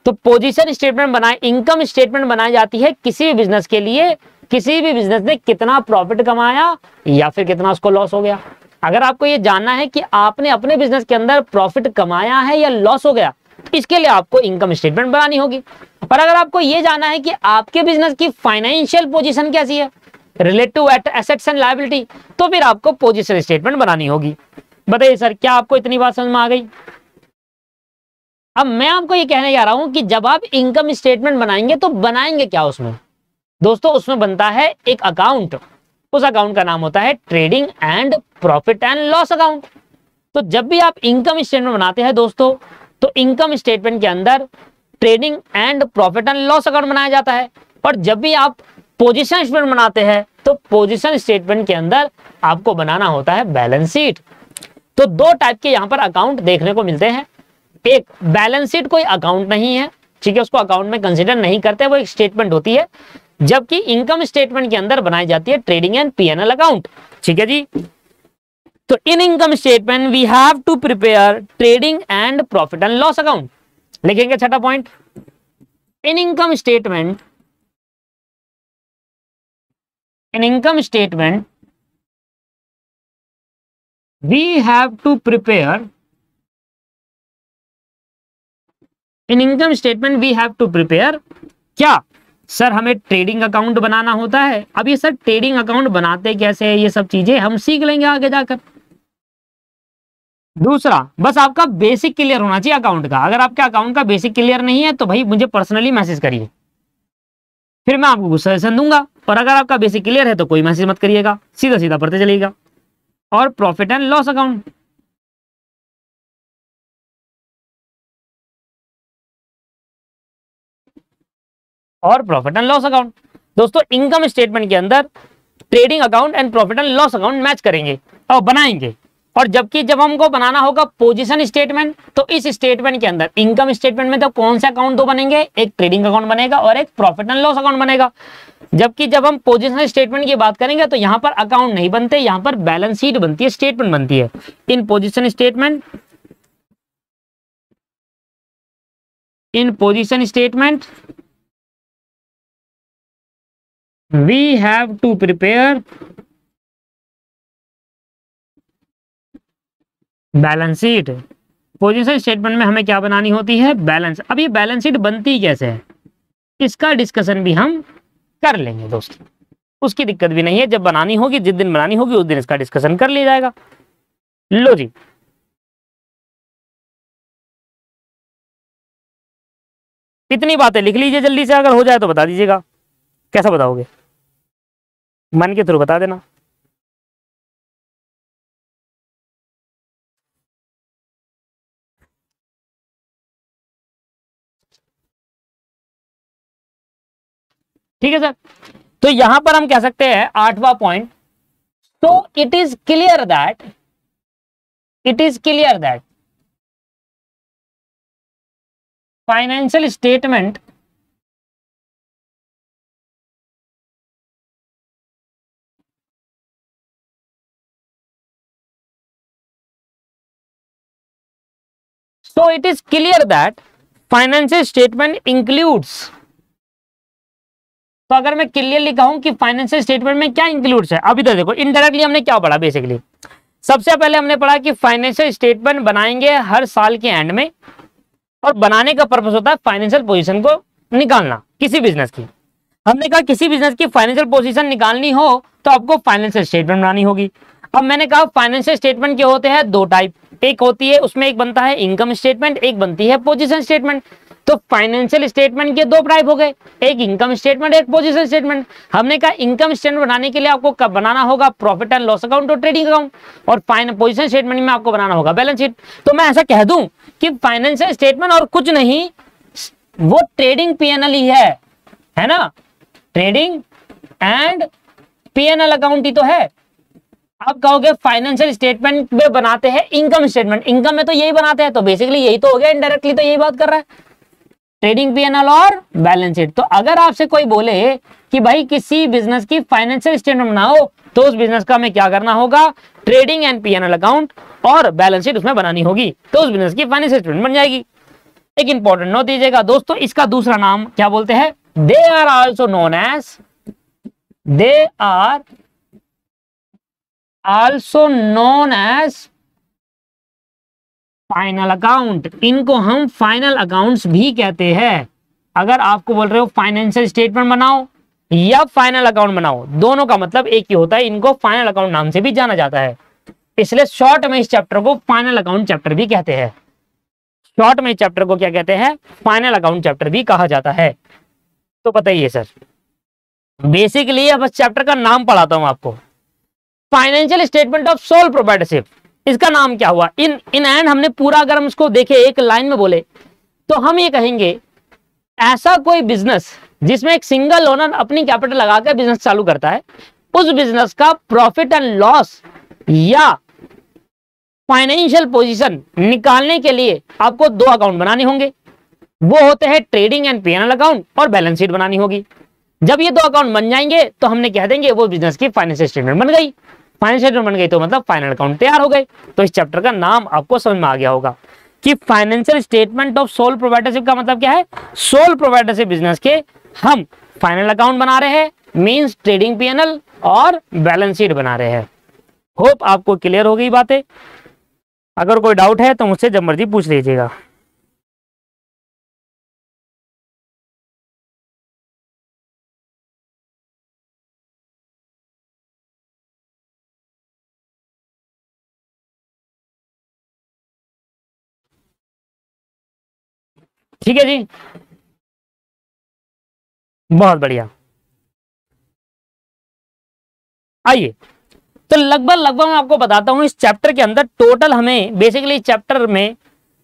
तो पोजीशन स्टेटमेंट बनाए, इनकम स्टेटमेंट बनाई जाती है किसी भी बिजनेस के लिए, किसी भी बिजनेस ने कितना प्रॉफिट कमाया या फिर कितना उसको लॉस हो गया। अगर आपको ये जानना है कि आपने अपने बिजनेस के अंदर प्रॉफिट कमाया है या लॉस हो गया, इसके लिए आपको इनकम स्टेटमेंट बनानी होगी। और अगर आपको ये जानना है कि आपके बिजनेस की फाइनेंशियल पोजीशन कैसी है रिलेटिव एसेट्स एंड लायबिलिटी, तो फिर आपको पोजीशन स्टेटमेंट बनानी होगी। बताइए सर, क्या आपको इतनी बात समझ में आ गई? अब मैं आपको ये कहने जा रहा हूं कि जब आप इनकम स्टेटमेंट बनाएंगे तो बनाएंगे क्या उसमें? दोस्तों उसमें बनता है एक अकाउंट, उस अकाउंट का नाम होता है trading and profit and loss account. तो जब भी आप इनकम स्टेटमेंट बनाते हैं दोस्तों, तो इनकम स्टेटमेंट के अंदर trading and profit and loss account बनाया जाता है। और जब भी आप पोजीशन स्टेटमेंट बनाते हैं तो पोजीशन स्टेटमेंट के अंदर आपको बनाना होता है बैलेंस शीट। तो 2 टाइप के यहाँ पर अकाउंट देखने को मिलते हैं। एक बैलेंस शीट कोई अकाउंट नहीं है, ठीक है, उसको अकाउंट में कंसीडर नहीं करते, वो एक स्टेटमेंट होती है। जबकि इनकम स्टेटमेंट के अंदर बनाई जाती है ट्रेडिंग एंड पीएनएल अकाउंट, ठीक है जी। तो in income statement we have to prepare trading and profit and loss account. लिखेंगे छठा point, in income statement we have to prepare in income statement we have to prepare क्या सर हमें ट्रेडिंग अकाउंट बनाना होता है। अब ये सर ट्रेडिंग अकाउंट बनाते कैसे है, ये सब चीजें हम सीख लेंगे आगे जाकर। दूसरा, बस आपका बेसिक क्लियर होना चाहिए अकाउंट का। अगर आपके अकाउंट का बेसिक क्लियर नहीं है तो भाई मुझे पर्सनली मैसेज करिए, फिर मैं आपको कुछ सजेशन दूंगा, और अगर आपका बेसिक क्लियर है तो कोई मैसेज मत करिएगा, सीधा सीधा पढ़ते चलिएगा। और प्रॉफिट एंड लॉस अकाउंट, और प्रॉफिट एंड लॉस अकाउंट दोस्तों इनकम स्टेटमेंट के अंदर trading account and profit and loss account match करेंगे और बनाएंगे। और जबकि जब हमको बनाना होगा पोजीशन स्टेटमेंट, तो इस स्टेटमेंट के अंदर इनकम स्टेटमेंट में तो कौन से अकाउंट दो बनेंगे, एक ट्रेडिंग अकाउंट बनेगा और एक प्रॉफिट एंड लॉस अकाउंट बनेगा। जबकि जब हम पोजीशन स्टेटमेंट की बात करेंगे तो यहां पर अकाउंट नहीं बनते, यहां पर बैलेंस शीट बनती है, स्टेटमेंट बनती है। इन position statement, we have to prepare balance sheet. Position statement में हमें क्या बनानी होती है, बैलेंस। अब ये बैलेंस शीट बनती कैसे है, इसका डिस्कशन भी हम कर लेंगे दोस्तों, उसकी दिक्कत भी नहीं है। जब बनानी होगी, जिस दिन बनानी होगी उस दिन इसका डिस्कशन कर लिया जाएगा। लो जी, इतनी बातें लिख लीजिए जल्दी से, अगर हो जाए तो बता दीजिएगा। कैसा बताओगे, मन के थ्रू बता देना। ठीक है सर, तो यहां पर हम कह सकते हैं 8वां पॉइंट, तो it is clear that financial statement so it is clear that financial statement includes, तो अगर मैं क्लियरली कहूं कि फाइनेंशियल स्टेटमेंट में क्या इंक्लूड्स है, अभी तो देखो इनडायरेक्टली हमने क्या पढ़ा, बेसिकली सबसे पहले हमने पढ़ा कि फाइनेंशियल स्टेटमेंट बनाएंगे हर साल के एंड में, और बनाने का पर्पस होता है फाइनेंशियल पोजीशन को निकालना किसी बिजनेस की। हमने कहा किसी बिजनेस की फाइनेंशियल पोजीशन निकालनी हो तो आपको फाइनेंशियल स्टेटमेंट बनानी होगी। अब मैंने कहा फाइनेंशियल स्टेटमेंट के होते हैं दो टाइप, एक होती है उसमें एक बनता है इनकम स्टेटमेंट, एक बनती है पोजीशन स्टेटमेंट। तो फाइनेंशियल स्टेटमेंट के दो टाइप हो गए, एक इनकम स्टेटमेंट, एक पोजीशन स्टेटमेंट। हमने कहा इनकम स्टेटमेंट बनाने के लिए आपको कब बनाना होगा, प्रॉफिट एंड लॉस अकाउंट और ट्रेडिंग अकाउंट, और पोजीशन स्टेटमेंट में आपको बनाना होगा बैलेंस शीट। तो मैं ऐसा कह दूं कि फाइनेंशियल स्टेटमेंट और कुछ नहीं, वो ट्रेडिंग पीएनएल ही है ना, ट्रेडिंग एंड पीएनएल अकाउंट ही तो है। आप कहोगे फाइनेंशियल स्टेटमेंट में बनाते हैं इनकम स्टेटमेंट, इनकम में तो यही बनाते हैं, तो बेसिकली यही तो हो गया, इनडायरेक्टली तो यही बात कर रहा है, ट्रेडिंग पीएनएल और बैलेंस शीट। तो अगर आपसे कोई बोले कि भाई किसी बिजनेस की फाइनेंशियल स्टेटमेंट बनाओ, तो उस बिजनेस का हमें क्या करना होगा, ट्रेडिंग एंड पीएनएल अकाउंट और बैलेंस शीट उसमें बनानी होगी, तो उस बिजनेस की फाइनेंशियल स्टेटमेंट बन जाएगी। एक इंपॉर्टेंट नोट दीजिएगा दोस्तों, इसका दूसरा नाम क्या बोलते हैं, they are also known as final account. इनको हम फाइनल अकाउंट्स भी कहते हैं। अगर आपको बोल रहे हो फाइनेंशियल स्टेटमेंट बनाओ या फाइनल अकाउंट बनाओ, दोनों का मतलब एक ही होता है, इनको फाइनल अकाउंट नाम से भी जाना जाता है। इसलिए शॉर्ट में इस चैप्टर को फाइनल अकाउंट चैप्टर भी कहते हैं। शॉर्ट में चैप्टर को क्या कहते हैं, फाइनल अकाउंट चैप्टर भी कहा जाता है। तो बताइए सर, बेसिकली अब चैप्टर का नाम पढ़ाता हूं आपको, financial statement of sole proprietorship, इसका नाम क्या हुआ। इन एंड हमने पूरा, अगर हम इसको देखें एक लाइन में बोले तो हम ये कहेंगे, ऐसा कोई बिजनेस जिसमें एक सिंगल ओनर अपनी कैपिटल लगाकर बिजनेस चालू करता है, उस बिजनेस का प्रॉफिट एंड लॉस या फाइनेंशियल पोजीशन निकालने के लिए आपको दो अकाउंट बनाने होंगे, वो होते हैं ट्रेडिंग एंड पीएनएल अकाउंट, और बैलेंस शीट बनानी होगी। जब ये दो अकाउंट बन जाएंगे तो हमने कह देंगे वो बिजनेस की फाइनेंशियल स्टेटमेंट बन गई। फाइनेंशियल स्टेटमेंट बन गई तो मतलब फाइनल अकाउंट तैयार हो गए। तो इस चैप्टर का नाम आपको समझ में आ गया होगा कि financial statement of sole proprietorship का मतलब क्या है, सोल प्रोप्राइटरशिप बिजनेस के हम फाइनल अकाउंट बना रहे हैं, मींस ट्रेडिंग पीएनएल और बैलेंस शीट बना रहे हैं। होप आपको क्लियर हो गई बातें। अगर कोई डाउट है तो मुझसे जब मर्जी पूछ लीजिएगा। ठीक है जी, बहुत बढ़िया। आइए, तो लगभग मैं आपको बताता हूं इस चैप्टर के अंदर टोटल हमें बेसिकली चैप्टर में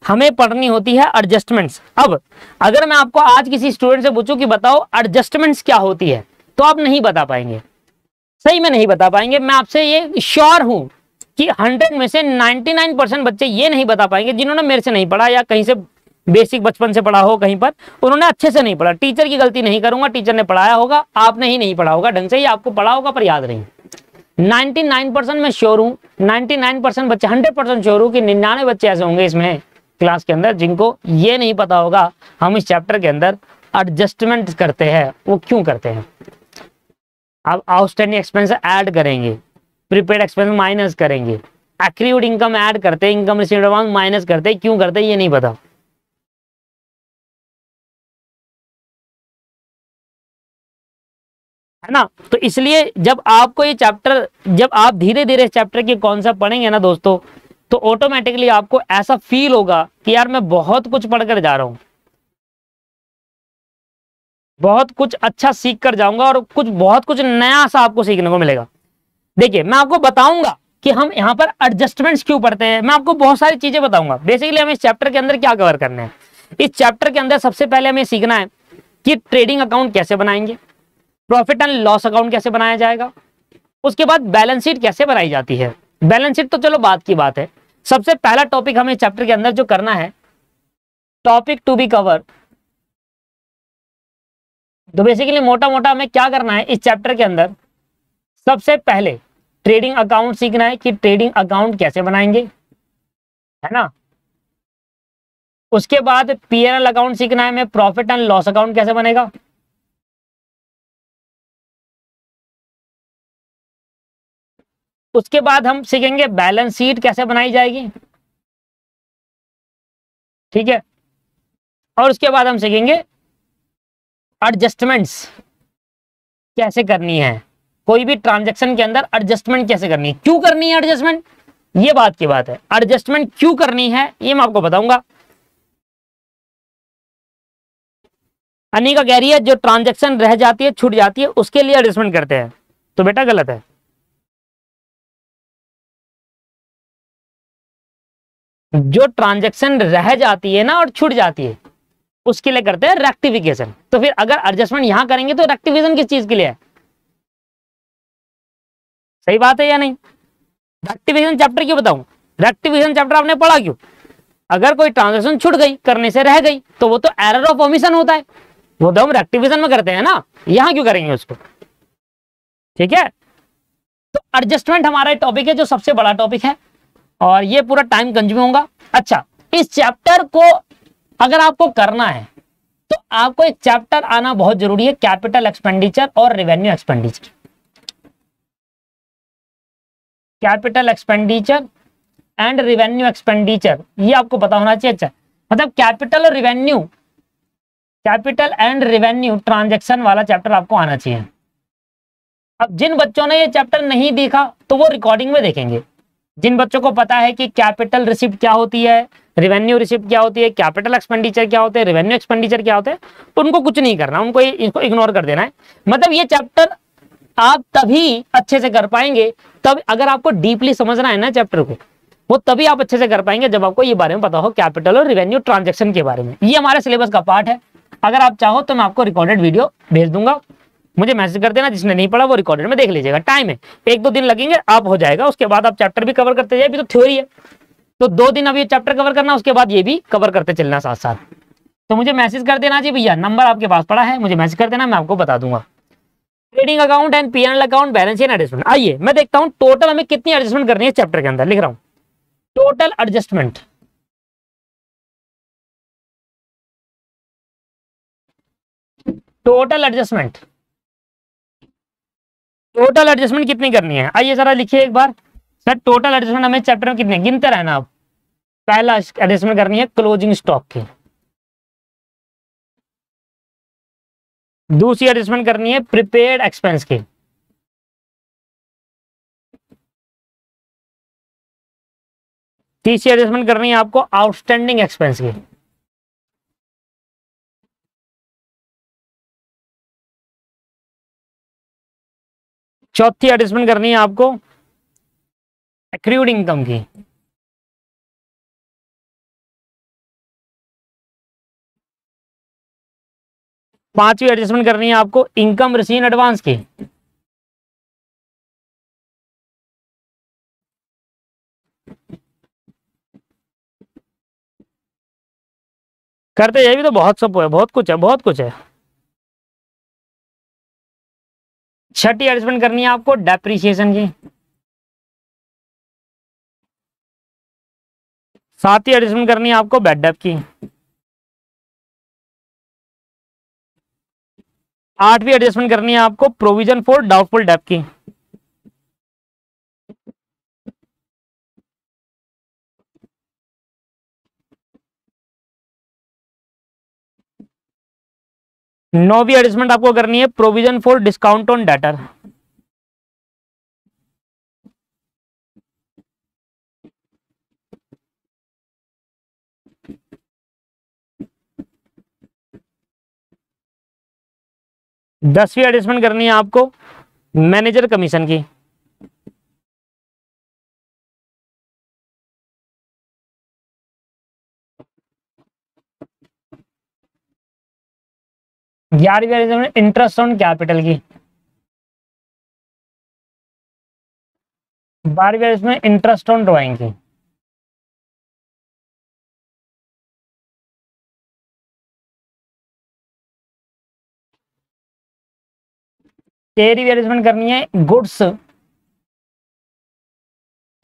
हमें पढ़नी होती है एडजस्टमेंट्स। अब अगर मैं आपको आज किसी स्टूडेंट से पूछूं कि बताओ एडजस्टमेंट्स क्या होती है, तो आप नहीं बता पाएंगे, सही में नहीं बता पाएंगे। मैं आपसे ये श्योर हूं कि 100 में से 99% बच्चे ये नहीं बता पाएंगे जिन्होंने मेरे से नहीं पढ़ा या कहीं से बेसिक बचपन से पढ़ा हो, कहीं पर उन्होंने अच्छे से नहीं पढ़ा। टीचर की गलती नहीं करूंगा, टीचर ने पढ़ाया होगा, आपने ही नहीं पढ़ा होगा ढंग से, ही आपको पढ़ा होगा पर याद नहीं। 99% मैं श्योर हूं, 99% बच्चे, 100% श्योर हूं कि 99 बच्चे ऐसे होंगे इसमें क्लास के अंदर जिनको ये नहीं पता होगा हम इस चैप्टर के अंदर एडजस्टमेंट करते हैं, वो क्यों करते हैं। अब आउटस्टैंडिंग एक्सपेंस ऐड करेंगे, प्रीपेड एक्सपेंस माइनस करेंगे, एक्रीड इनकम ऐड करते हैं, इनकम रिसीव्ड अमाउंट माइनस करते हैं, क्यों करते हैं ये नहीं पता। है ना। तो इसलिए जब आपको ये चैप्टर, जब आप धीरे धीरे इस चैप्टर के कॉन्सेप्ट पढ़ेंगे ना दोस्तों, तो ऑटोमेटिकली आपको ऐसा फील होगा कि यार मैं बहुत कुछ पढ़कर जा रहा हूं, बहुत कुछ अच्छा सीख कर जाऊंगा और बहुत कुछ नया सा आपको सीखने को मिलेगा। देखिए मैं आपको बताऊंगा कि हम यहाँ पर एडजस्टमेंट्स क्यों पढ़ते हैं, मैं आपको बहुत सारी चीजें बताऊंगा। बेसिकली हमें इस चैप्टर के अंदर क्या कवर करना है। इस चैप्टर के अंदर सबसे पहले हमें सीखना है कि ट्रेडिंग अकाउंट कैसे बनाएंगे, प्रॉफिट एंड लॉस अकाउंट कैसे बनाया जाएगा, उसके बाद बैलेंस शीट कैसे बनाई जाती है। बैलेंस शीट तो चलो बात की बात है, सबसे पहला टॉपिक हमें चैप्टर के अंदर जो करना है, टॉपिक टू बी कवर। तो बेसिकली मोटा मोटा हमें क्या करना है इस चैप्टर के अंदर, सबसे पहले ट्रेडिंग अकाउंट सीखना है कि ट्रेडिंग अकाउंट कैसे बनाएंगे, है ना। उसके बाद पीएनएल अकाउंट सीखना है हमें, प्रॉफिट एंड लॉस अकाउंट कैसे बनेगा। उसके बाद हम सीखेंगे बैलेंस शीट कैसे बनाई जाएगी, ठीक है। और उसके बाद हम सीखेंगे एडजस्टमेंट्स कैसे करनी है, कोई भी ट्रांजैक्शन के अंदर एडजस्टमेंट कैसे करनी है, क्यों करनी है एडजस्टमेंट, ये बात की बात है। एडजस्टमेंट क्यों करनी है ये मैं आपको बताऊंगा। अनिका कह रही है जो ट्रांजैक्शन रह जाती है, छूट जाती है, उसके लिए एडजस्टमेंट करते हैं, तो बेटा गलत है। जो ट्रांजैक्शन रह जाती है ना और छूट जाती है, उसके लिए करते हैं रेक्टिफिकेशन। तो फिर अगर एडजस्टमेंट यहां करेंगे तो रेक्टिफिकेशन किस चीज के लिए है, सही बात है या नहीं। रेक्टिफिकेशन चैप्टर क्यों बताऊं, रेक्टिफिकेशन चैप्टर आपने पढ़ा क्यों, अगर कोई ट्रांजैक्शन छूट गई, करने से रह गई, तो वो तो एरर ऑफ ओमिशन होता है, वो तो हम रेक्टिफिकेशन में करते हैं ना, यहां क्यों करेंगे उसको, ठीक है। तो एडजस्टमेंट हमारा टॉपिक है जो सबसे बड़ा टॉपिक है और ये पूरा टाइम कंज्यूम होगा। अच्छा, इस चैप्टर को अगर आपको करना है तो आपको एक चैप्टर आना बहुत जरूरी है, कैपिटल एक्सपेंडिचर और revenue expenditure. Capital expenditure and revenue expenditure, ये आपको पता होना चाहिए। अच्छा, मतलब कैपिटल और revenue, capital and revenue transaction वाला चैप्टर आपको आना चाहिए। अब जिन बच्चों ने ये चैप्टर नहीं देखा तो वो रिकॉर्डिंग में देखेंगे। जिन बच्चों को पता है कि कैपिटल रिसिप्ट क्या होती है, रेवेन्यू रिसिप्ट क्या होती है, कैपिटल एक्सपेंडिचर क्या होते हैं, रेवेन्यू एक्सपेंडिचर क्या होते हैं, तो उनको कुछ नहीं करना, उनको इसको इग्नोर कर देना है। मतलब ये चैप्टर आप तभी अच्छे से कर पाएंगे, तब अगर आपको डीपली समझना है ना चैप्टर को, वो तभी आप अच्छे से कर पाएंगे जब आपको ये बारे में पता हो, कैपिटल और रेवेन्यू ट्रांजैक्शन के बारे में। ये हमारे सिलेबस का पार्ट है। अगर आप चाहो तो मैं आपको रिकॉर्डेड वीडियो भेज दूंगा, मुझे मैसेज कर देना, जिसने नहीं पढ़ा वो रिकॉर्डेड में देख लीजिएगा। टाइम है, 1-2 दिन लगेंगे, आप हो जाएगा। उसके बाद आप चैप्टर भी कवर करते जाए, अभी तो थ्योरी है, तो 2 दिन अभी चैप्टर कवर करना, उसके बाद ये भी कवर करते चलना साथ साथ। तो मुझे मैसेज कर देना जी भैया, नंबर आपके पास पड़ा है, मुझे मैसेज कर देना, मैं आपको बता दूंगा। Trading account and PNL account, balance sheet, adjustment. आइए मैं देखता हूं टोटल हमें कितनी एडजस्टमेंट करनी है चैप्टर के अंदर, लिख रहा हूं total adjustment. Total adjustment, total adjustment कितनी करनी है, आइए जरा लिखिए एक बार। सर टोटल एडजस्टमेंट हमें चैप्टर में कितने गिनते रहना आप। पहला एडजस्टमेंट करनी है क्लोजिंग स्टॉक की, दूसरी एडजस्टमेंट करनी है प्रीपेड एक्सपेंस की, तीसरी एडजस्टमेंट करनी है आपको आउटस्टैंडिंग एक्सपेंस की, चौथी एडजस्टमेंट करनी है आपको एक्रूड इनकम की। पांचवी एडजस्टमेंट करनी है आपको इनकम रिसीव एडवांस की। करते ये भी तो बहुत सब है, बहुत कुछ है, बहुत कुछ है। छठी एडजस्टमेंट करनी है आपको डेप्रिसिएशन की। सातवीं एडजस्टमेंट करनी है आपको बैड डेट की। आठवीं एडजस्टमेंट करनी है आपको प्रोविजन फॉर डाउटफुल डेट की। नौवीं एडजस्टमेंट आपको करनी है provision for discount on debtor. दसवीं एडजस्टमेंट करनी है आपको मैनेजर कमीशन की। ग्यारहवीं एडजस्टमेंट इंटरेस्ट ऑन कैपिटल की। बारहवीं एडजस्टमेंट इंटरेस्ट ऑन ड्राइंग की। तेरहवीं एडजस्टमेंट करनी है goods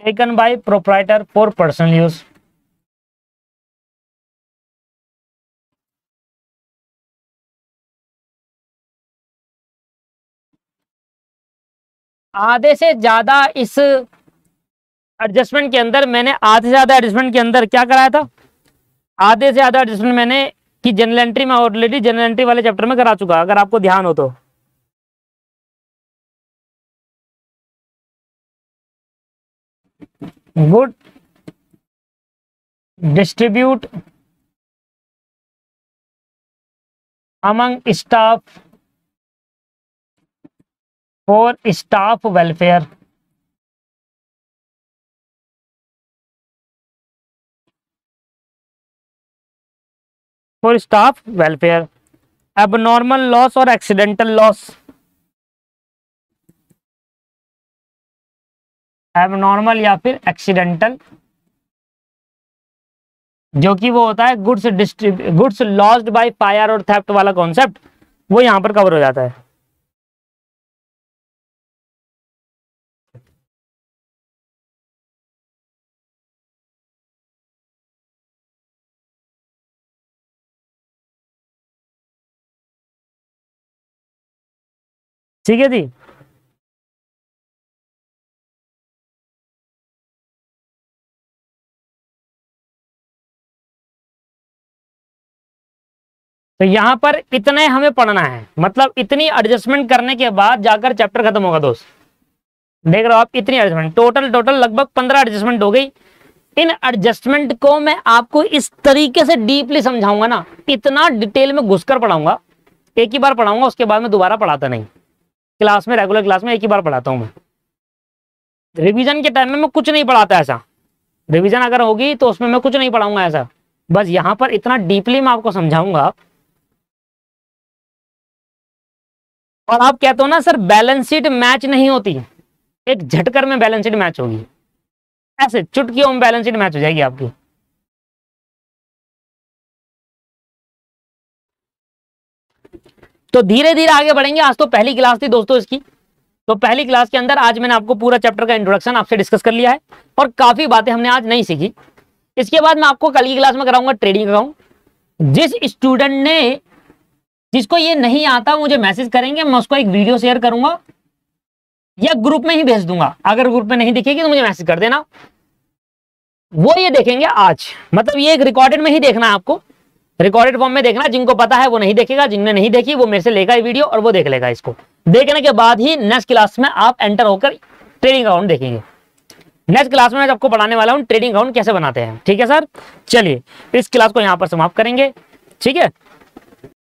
taken by proprietor for personal use. आधे से ज्यादा इस एडजस्टमेंट के अंदर मैंने आधे से ज्यादा एडजस्टमेंट के अंदर क्या कराया था, आधे से ज्यादा एडजस्टमेंट मैंने कि जनरल एंट्री में ऑलरेडी जनरल एंट्री वाले चैप्टर में करा चुका, अगर आपको ध्यान हो तो। Good distribute among staff for staff welfare. For staff welfare. Abnormal loss और एक्सीडेंटल लॉस। एबनॉर्मल या फिर एक्सीडेंटल, जो कि वो होता है गुड्स लॉस्ड बाय फायर और थेफ्ट वाला कॉन्सेप्ट, वो यहां पर कवर हो जाता है। ठीक है जी। तो यहां पर इतने हमें पढ़ना है, मतलब इतनी एडजस्टमेंट करने के बाद जाकर चैप्टर खत्म होगा दोस्त। देख रहे हो आप, इतनी एडजस्टमेंट टोटल लगभग 15 एडजस्टमेंट हो गई। इन एडजस्टमेंट को मैं आपको इस तरीके से डीपली समझाऊंगा ना, इतना डिटेल में घुसकर पढ़ाऊंगा, एक ही बार पढ़ाऊंगा, उसके बाद में दोबारा पढ़ाता नहीं। क्लास में, रेगुलर क्लास में एक ही बार पढ़ाता हूं मैं। रिवीजन के टाइम में मैं कुछ नहीं पढ़ाता ऐसा। रिवीजन अगर होगी तो उसमें मैं कुछ नहीं पढ़ाऊंगा ऐसा, बस यहां पर इतना डीपली मैं आपको समझाऊंगा। और आप कहते हो ना सर बैलेंस शीट मैच नहीं होती, एक झटकर में बैलेंस शीट मैच होगी, ऐसे चुटकियों में बैलेंस शीट मैच हो जाएगी आपकी। तो धीरे धीरे आगे बढ़ेंगे। आज तो पहली क्लास थी दोस्तों इसकी, तो पहली क्लास के अंदर आज मैंने आपको पूरा चैप्टर का इंट्रोडक्शन आपसे डिस्कस कर लिया है और काफी बातें हमने आज नहीं सीखी। इसके बाद मैं आपको कल की क्लास में कराऊंगा ट्रेडिंग अकाउंट। जिस स्टूडेंट ने, जिसको ये नहीं आता, मुझे मैसेज करेंगे, मैं उसको एक वीडियो शेयर करूंगा या ग्रुप में ही भेज दूंगा। अगर ग्रुप में नहीं दिखेगी तो मुझे मैसेज कर देना, वो ये देखेंगे आज। मतलब ये एक रिकॉर्डेड में ही देखना है आपको, रिकॉर्डेड फॉर्म में देखना। जिनको पता है वो नहीं देखेगा, जिनने नहीं देखी वो मेरे से लेगा वीडियो और वो देख लेगा। इसको देखने के बाद ही नेक्स्ट क्लास में आप एंटर होकर ट्रेडिंग अकाउंट देखेंगे। नेक्स्ट क्लास में मैं आपको पढ़ाने वाला हूं ट्रेडिंग अकाउंट कैसे बनाते हैं। ठीक है सर, चलिए इस क्लास को यहां पर समाप्त करेंगे। ठीक है।